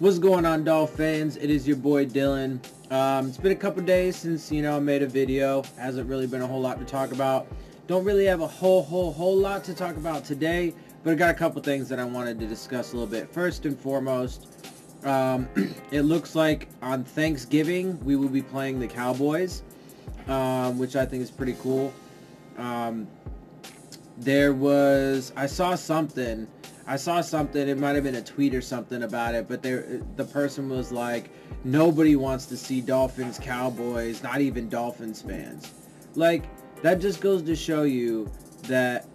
What's going on, Dolphins? It is your boy Dillon. It's been a couple days since I made a video. Hasn't really been a whole lot to talk about. Don't really have a whole lot to talk about today, but I got a couple things that I wanted to discuss a little bit. First and foremost, it looks like on Thanksgiving we will be playing the Cowboys, which I think is pretty cool. I saw something, it might have been a tweet or something about it, but the person was like, nobody wants to see Dolphins Cowboys, not even Dolphins fans. Like, that just goes to show you that,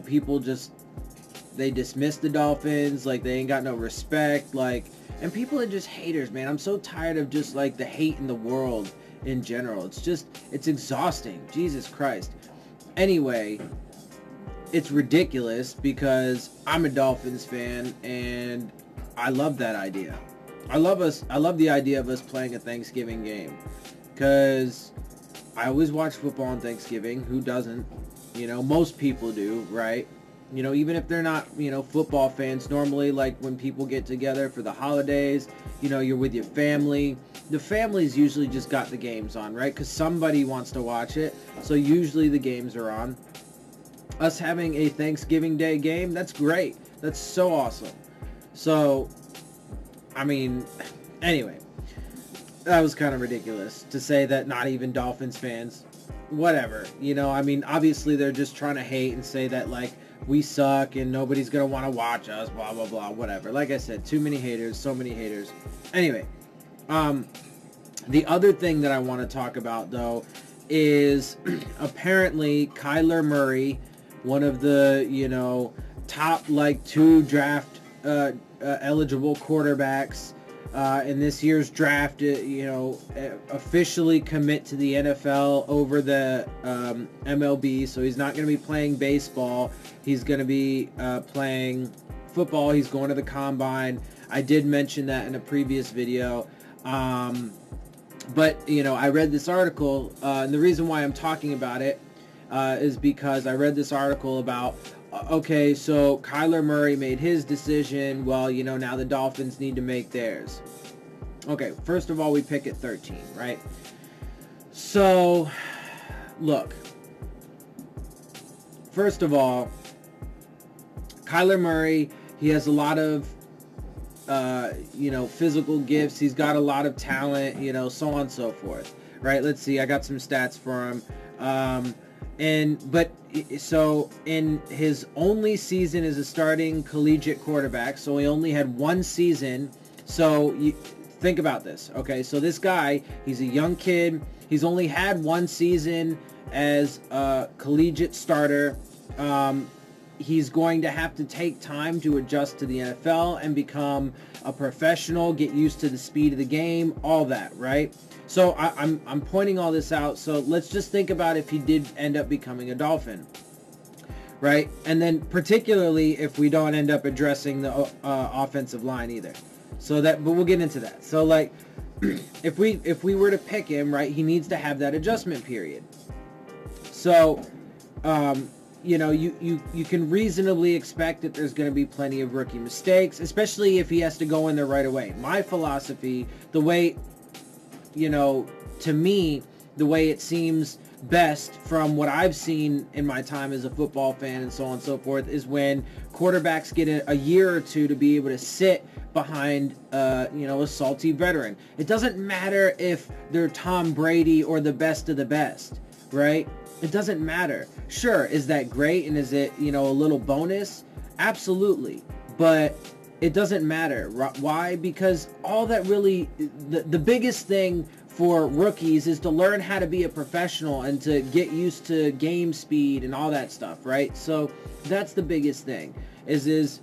people they dismiss the Dolphins, like they ain't got no respect, and people are just haters, man. I'm so tired of just the hate in the world in general. It's exhausting. Jesus Christ. Anyway, it's ridiculous because I'm a Dolphins fan and I love that idea. I love the idea of us playing a Thanksgiving game because I always watch football on Thanksgiving. Who doesn't? Most people do, right? Even if they're not, football fans, normally when people get together for the holidays, you're with your family. The family's usually just got the games on, right? Because somebody wants to watch it. So usually the games are on. Us having a Thanksgiving Day game, that's great. That's so awesome. So, anyway, that was kind of ridiculous to say that not even Dolphins fans, whatever. Obviously they're just trying to hate and say that we suck and nobody's going to want to watch us, blah, blah, blah, whatever. Like I said, too many haters, so many haters. Anyway, the other thing that I want to talk about, though, is apparently Kyler Murray, one of the, top, 2 draft eligible quarterbacks in this year's draft, officially commit to the NFL over the MLB. So he's not going to be playing baseball. He's going to be playing football. He's going to the combine. I did mention that in a previous video. But, I read this article, and the reason why I'm talking about it is because I read this article about, okay, so Kyler Murray made his decision. Well, now the Dolphins need to make theirs. Okay, first of all, we pick at 13, right? So, look. First of all, Kyler Murray, he has a lot of physical gifts. He's got a lot of talent, so on and so forth, right? Let's see. I got some stats for him. So in his only season as a starting collegiate quarterback, so he only had one season. So think about this. Okay. So this guy, he's a young kid. He's only had one season as a collegiate starter. He's going to have to take time to adjust to the NFL and become a professional, get used to the speed of the game, all that, right? So I'm pointing all this out. So let's just think about if he did end up becoming a Dolphin, right? And then particularly if we don't end up addressing the offensive line either. But we'll get into that. So if we were to pick him, right, he needs to have that adjustment period. So, you can reasonably expect that there's going to be plenty of rookie mistakes, especially if he has to go in there right away. My philosophy, the way, to me, the way it seems best from what I've seen in my time as a football fan and so on and so forth, is when quarterbacks get a year or two to be able to sit behind, a salty veteran. It doesn't matter if they're Tom Brady or the best of the best, right? It doesn't matter. Sure, is that great and is it, a little bonus? Absolutely. But it doesn't matter. Why? Because all that really, the biggest thing for rookies is to learn how to be a professional and to get used to game speed and all that stuff, right? So that's the biggest thing is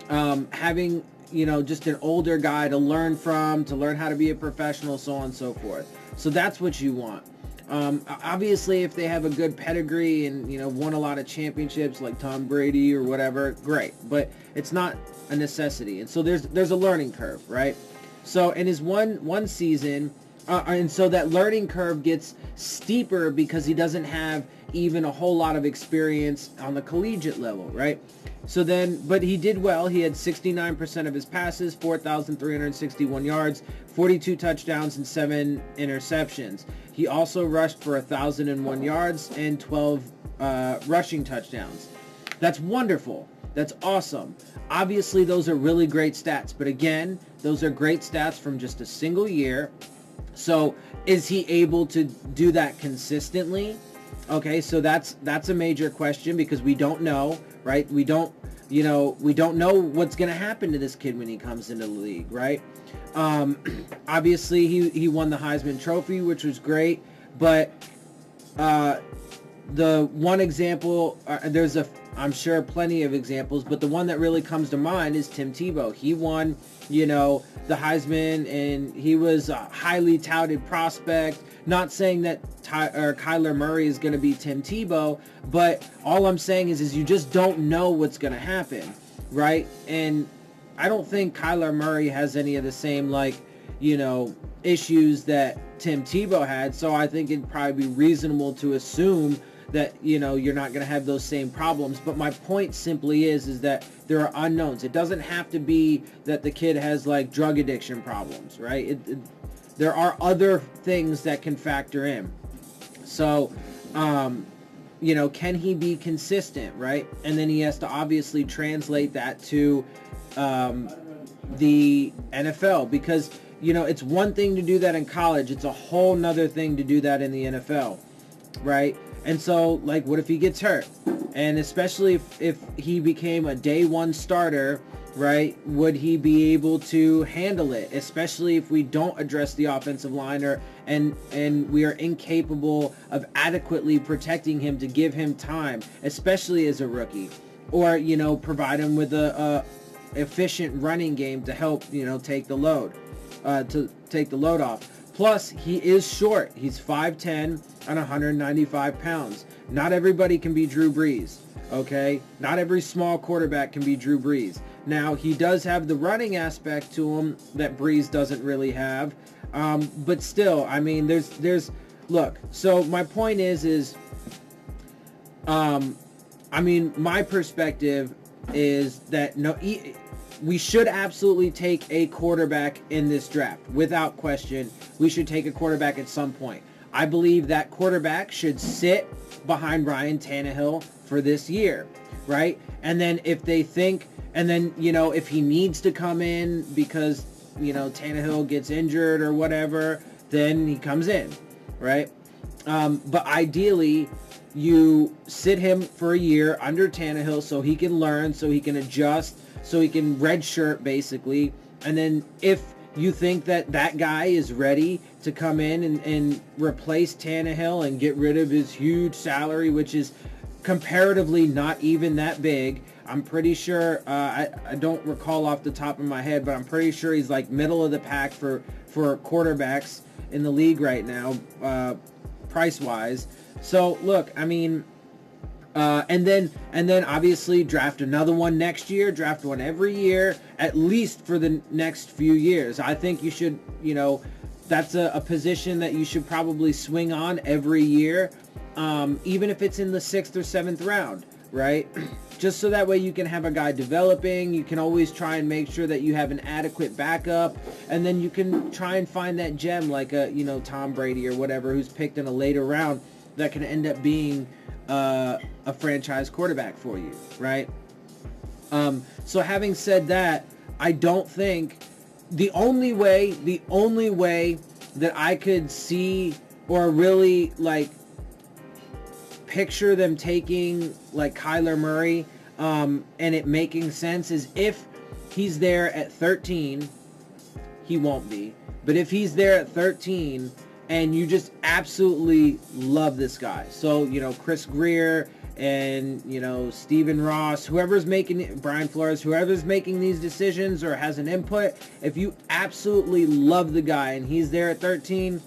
having, just an older guy to learn from, to learn how to be a professional, so on and so forth. So that's what you want. Obviously, if they have a good pedigree and, won a lot of championships like Tom Brady or whatever, great. But it's not a necessity. And so there's a learning curve, right? So in his one season, And so that learning curve gets steeper because he doesn't have even a whole lot of experience on the collegiate level, right? So then, but he did well. He had 69% of his passes, 4,361 yards, 42 touchdowns, and 7 interceptions. He also rushed for 1,001 yards and 12 rushing touchdowns. That's wonderful. That's awesome. Obviously, those are really great stats. But again, those are great stats from just a single year. So is he able to do that consistently? Okay, so that's a major question because we don't know, right? We don't know what's going to happen to this kid when he comes into the league, right? Obviously, he won the Heisman Trophy, which was great, but the one example, I'm sure plenty of examples, but the one that really comes to mind is Tim Tebow. He won, the Heisman, and he was a highly touted prospect. Not saying that Kyler Murray is going to be Tim Tebow, but all I'm saying is you just don't know what's going to happen, right? And I don't think Kyler Murray has any of the same, issues that Tim Tebow had, so I think it'd probably be reasonable to assume that, you're not going to have those same problems. But my point simply is that there are unknowns. It doesn't have to be that the kid has, drug addiction problems, right? There are other things that can factor in. So, can he be consistent, right? And then he has to obviously translate that to the NFL because, it's one thing to do that in college. It's a whole nother thing to do that in the NFL, right? And so, what if he gets hurt? And especially if he became a day one starter, right, would he be able to handle it? Especially if we don't address the offensive line and we are incapable of adequately protecting him to give him time, especially as a rookie. Or, provide him with a efficient running game to help, take the load off. Plus, he is short. He's 5'10" and 195 pounds. Not everybody can be Drew Brees, okay? Not every small quarterback can be Drew Brees. Now, he does have the running aspect to him that Brees doesn't really have. But still, I mean, look, so my point is, my perspective is that we should absolutely take a quarterback in this draft. Without question, we should take a quarterback at some point. I believe that quarterback should sit behind Ryan Tannehill for this year, right? And then if he needs to come in because, Tannehill gets injured or whatever, then he comes in, right? But ideally, you sit him for a year under Tannehill so he can learn, so he can adjust, so he can redshirt basically. And then if you think that guy is ready to come in and replace Tannehill and get rid of his huge salary, which is comparatively not even that big. I'm pretty sure, I don't recall off the top of my head, but I'm pretty sure he's middle of the pack for quarterbacks in the league right now, price-wise. So, look, I mean, and then obviously draft another one next year, draft one every year, at least for the next few years. I think you should, that's a position that you should probably swing on every year, even if it's in the 6th or 7th round, right? Just so that way you can have a guy developing. You can always try and make sure that you have an adequate backup, and then you can try and find that gem like Tom Brady or whatever, who's picked in a later round that can end up being a franchise quarterback for you, right? So having said that, I don't think the only way that I could see or really picture them taking Kyler Murray and it making sense is if he's there at 13. He won't be, but if he's there at 13 and you just absolutely love this guy, so Chris Greer and Stephen Ross, whoever's making Brian Flores, whoever's making these decisions or has an input, if you absolutely love the guy and he's there at 13,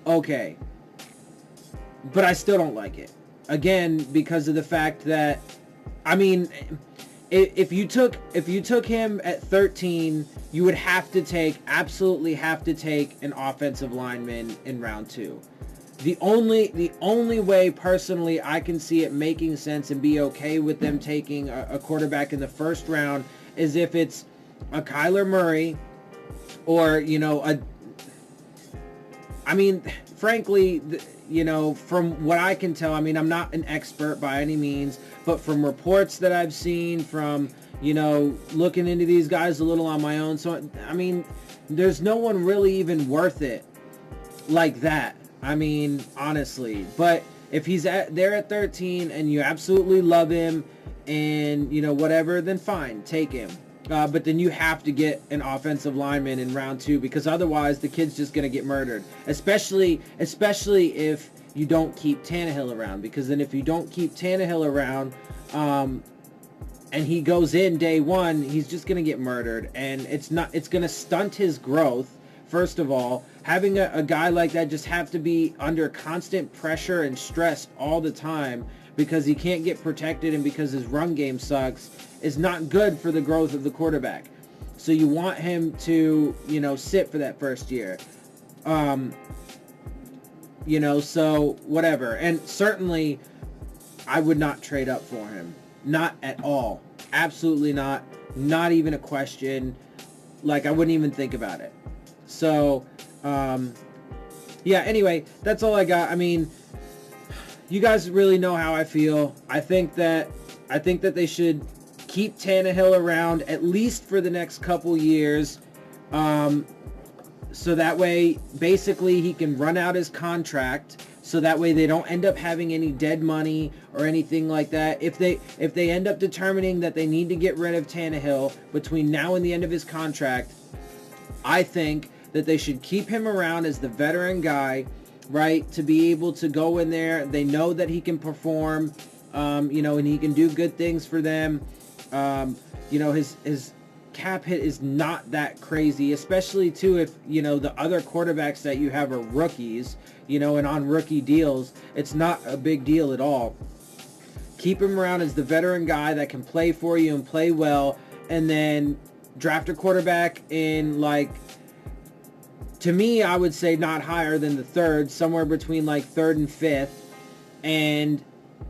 okay. But I still don't like it. Again, because of the fact that, I mean, if you took him at 13, you would absolutely have to take an offensive lineman in round 2. The only way personally I can see it making sense and be okay with them taking a quarterback in the first round is if it's a Kyler Murray or, you know, frankly, you know, from what I can tell, I mean, I'm not an expert by any means, but from reports that I've seen, from, you know, looking into these guys a little on my own, so, I mean, there's no one really even worth it like that. I mean, honestly. But if he's there at 13 and you absolutely love him and, you know, whatever, then fine, take him. But then you have to get an offensive lineman in round 2, because otherwise the kid's just going to get murdered. Especially if you don't keep Tannehill around. Because then if you don't keep Tannehill around and he goes in day 1, he's just going to get murdered. And it's going to stunt his growth. First of all, having a guy like that just have to be under constant pressure and stress all the time because he can't get protected and because his run game sucks is not good for the growth of the quarterback. So you want him to, you know, sit for that first year. You know, so whatever. And certainly I would not trade up for him. Not at all. Absolutely not. Not even a question. Like, I wouldn't even think about it. So, yeah, anyway, that's all I got. I mean, you guys really know how I feel. I think that they should keep Tannehill around at least for the next couple years. So that way, basically, he can run out his contract. So that way they don't end up having any dead money or anything like that. If they end up determining that they need to get rid of Tannehill between now and the end of his contract, I think that they should keep him around as the veteran guy, right, to be able to go in there. They know that he can perform, you know, and he can do good things for them. You know, his cap hit is not that crazy, especially too if, you know, the other quarterbacks that you have are rookies, you know, and on rookie deals. It's not a big deal at all. Keep him around as the veteran guy that can play for you and play well, and then draft a quarterback in, like, to me, I would say not higher than the 3rd, somewhere between like 3rd and 5th, and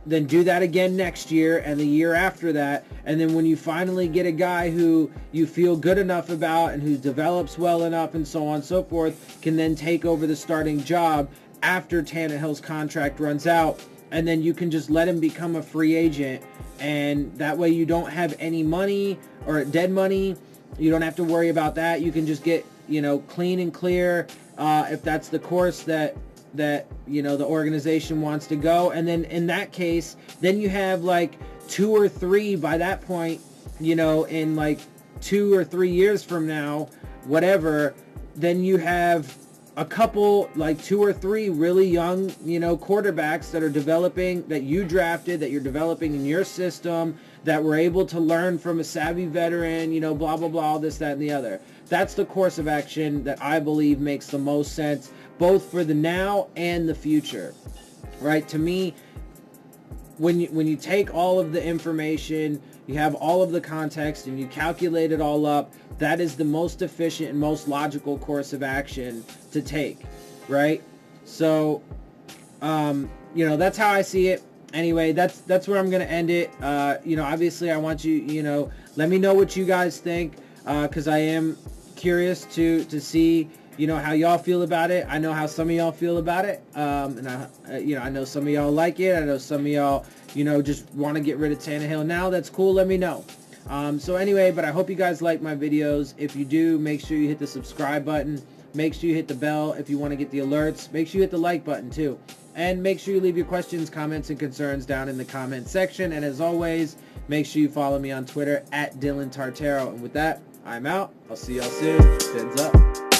then do that again next year and the year after that. And then when you finally get a guy who you feel good enough about and who develops well enough and so on and so forth, can then take over the starting job after Tannehill's contract runs out, and then you can just let him become a free agent, and that way you don't have any money or dead money. You don't have to worry about that. You can just get, you know, clean and clear if that's the course that you know the organization wants to go. And then in that case, then you have like 2 or 3 by that point, you know, in like 2 or 3 years from now, whatever, then you have a couple, like 2 or 3 really young, you know, quarterbacks that are developing, that you drafted, that you're developing in your system, that were able to learn from a savvy veteran, you know, blah, blah, blah, this, that, and the other. That's the course of action that I believe makes the most sense, both for the now and the future, right? To me, when you take all of the information, you have all of the context, and you calculate it all up, that is the most efficient and most logical course of action to take, right? So, you know, that's how I see it. Anyway, that's where I'm going to end it. You know, obviously I want you, you know, let me know what you guys think, because I am curious to see, you know, how y'all feel about it. I know how some of y'all feel about it. And you know, I know some of y'all like it. I know some of y'all, you know, just want to get rid of Tannehill now. That's cool. Let me know. So anyway, but I hope you guys like my videos. If you do, make sure you hit the subscribe button. Make sure you hit the bell if you want to get the alerts. Make sure you hit the like button too. And make sure you leave your questions, comments, and concerns down in the comment section. And as always, make sure you follow me on Twitter at Dillon Tartaro. And with that, I'm out. I'll see y'all soon. Fins up.